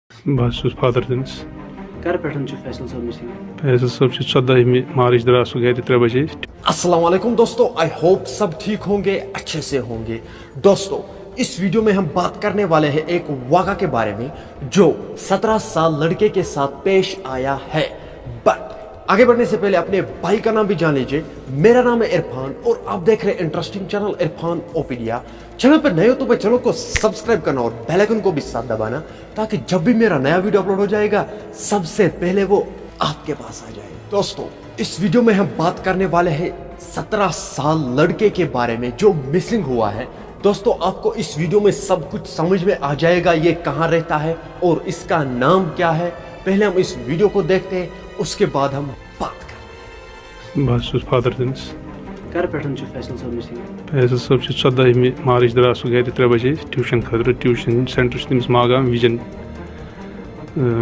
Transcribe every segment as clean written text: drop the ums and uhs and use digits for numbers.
بس فادر تٔمِس کر پٮ۪ٹھ چھُ فیصل صٲب مِسنگ؟ فیصل صٲب چھُ 14 مارچ درٛاو سُہ گرِ 3 بجے. السلام علیکم دوستو، آئی ہوپ سب ٹھیک ہوں گے، اچھے سے ہوں گے. دوستو اس ویڈیو میں ہم بات کرنے والے ہیں ایک واقعہ کے بارے میں جو 17 سال لڑکے کے ساتھ پیش آیا ہے. بٹ آگے بڑھنے سے پہلے اپنے بھائی کا نام بھی جان لیجئے. میرا نام ہے عرفان اور آپ دیکھ رہے ہیں انٹرسٹنگ چینل عرفان اوپیڈیا. چینل پہ نئے ہو تو بھائی چینل کو سبسکرائب کرنا اور بیل آئیکن کو بھی ساتھ دبانا تاکہ جب بھی میرا نیا ویڈیو اپلوڈ ہو جائے گا سب سے پہلے وہ آپ کے پاس آ جائے. دوستو اس ویڈیو میں ہم بات کرنے والے ہیں 17 سال لڑکے کے بارے میں جو مسنگ ہوا ہے. دوستو آپ کو اس ویڈیو میں سب کچھ سمجھ میں آ جائے گا، یہ کہاں رہتا ہے اور اس کا نام کیا ہے. پہلے ہم اس ویڈیو کو دیکھتے ہیں، اس کے بعد ہم بات کرتے ہیں. بس فادر تٔمِس کر پٮ۪ٹھ چھُ فیصل صٲب مِسنگ؟ فیصل صٲب چھُ 14 مارچ درٛاو سُہ گرِ 3 بجے ٹیوٗشن خٲطرٕ. ٹیوٗشن سینٹر چھُ تٔمِس ماگام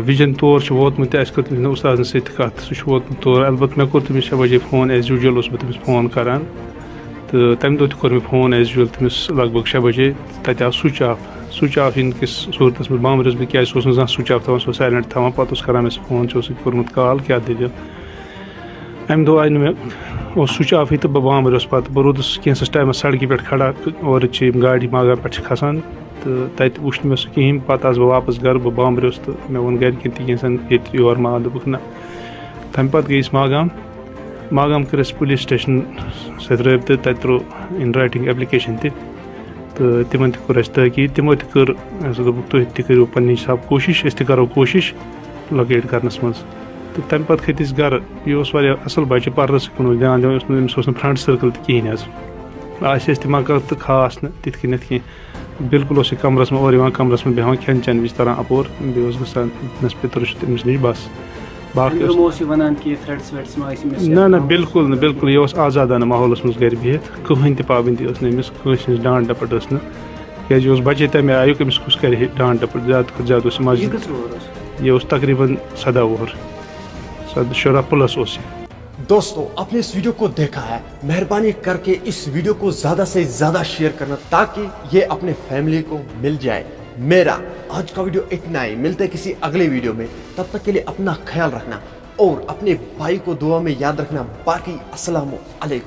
وِجن تور چھُ ووتمُت تہٕ اَسہِ کٔر تٔمِس اُستادن سۭتۍ کَتھ. سُہ چھُ ووتمُت تور. البتہٕ مےٚ کوٚر تٔمِس 6 بجے فون، ایز یوٗجول اوسُس بہٕ تٔمِس فون کران تہٕ تَمہِ دۄہ تہِ کوٚر مےٚ فون ایز یوٗجول تٔمِس لگ بگ 6 بجے. تَتہِ آو سُچ آف. سُچ آف یِنہٕ کِس صوٗرتس منٛز بامبریوس بہٕ کیازِ سُہ اوس نہٕ زانٛہہ سُچ آف تھاوان، سُہ اوس سایلنٹ تھاوان. پتہٕ اوس کران مےٚ سُہ فون، ژےٚ اوسُتھ کوٚرمُت کال، کیٛاہ دٔلیٖل؟ اَمہِ دۄہ آیہِ نہٕ مےٚ، اوس سُچ آفٕے تہٕ بہٕ بامبریوس. پتہٕ بہٕ روٗدُس کینٛژھس ٹایمس سڑکہِ پٮ۪ٹھ کھڑا، اورٕ چھِ یِم گاڑِ ماگام پٮ۪ٹھ چھِ کھسان تہٕ تَتہِ وٕچھ نہٕ مےٚ سُہ کِہینۍ. پتہٕ آس بہٕ واپس گرٕ، بہٕ بامبریوس تہٕ مےٚ ووٚن گرِکٮ۪ن تہِ کینٛژھن ییٚتہِ یور ما دوٚپُکھ نہ. تَمہِ پتہٕ گٔے أسۍ ماگام کٔر اَسہِ پُلیٖس سٹیشن سۭتۍ رٲبطہٕ. تَتہِ ترٛوو اِن رایٹِنٛگ ایپلِکیشن تہِ تہٕ تِمن تہِ کوٚر اَسہِ تحقیٖق. تِمو تہِ کٔر، اَسہِ دوٚپُکھ تُہۍ تہِ کٔرِو پننہِ حسابہٕ کوٗشش، أسۍ تہِ کرو کوٗشش لوکیٹ کرنس منٛز. تہٕ تَمہِ پتہٕ کھٔتۍ أسۍ گرٕ. یہِ اوس واریاہ اصل بچہِ، پرنس کُن اوس دیان دِوان. أمِس اوس نہٕ فرٛنٛٹ سٔرکٕل تہِ کِہینۍ حظ. آسہِ اَسہِ دٮ۪ماغ تہٕ خاص نہٕ تِتھ کٔنٮ۪تھ کینٛہہ. بالکل اوس یہِ کمرس منٛز اورٕ یِوان، کمرس منٛز بیٚہوان، کھٮ۪ن چٮ۪ن وِزِ تران اپور، بیٚیہِ اوس گژھان پِتُر چھُ تٔمِس نِش بس. باقٕے اوس نہ بالکل نہٕ، بالکل یہِ اوس آزادانہٕ ماحولس منٛز گرِ بِہِتھ. کٕہٕنۍ تہِ پابنٛدی ٲس نہٕ أمِس، کٲنٛسہِ ہٕنٛز ڈانٛٹ ڈپٹ ٲس نہٕ. کیازِ یہِ اوس بچے تمہِ آیُک، أمِس کُس کرِ ہے ڈانٛٹ ڈپٹ؟ زیادٕ کھۄتہٕ زیادٕ اوس یہِ مسجد. یہِ اوس تقریٖباً 17 وُہُر، 16 پلس اوس یہِ. دوستو آپ نے اس ویڈیو کو دیکھا ہے، مہربانی کر کے اس ویڈیو کو زیادہ سے زیادہ شیئر کرنا تاکہ یہ اپنے فیملی کو مل جائے. میرا آج کا ویڈیو اتنا ہی، ملتے ہیں کسی اگلے ویڈیو میں. تب تک کے لیے اپنا خیال رکھنا اور اپنے بھائی کو دعا میں یاد رکھنا. باقی السلام علیکم.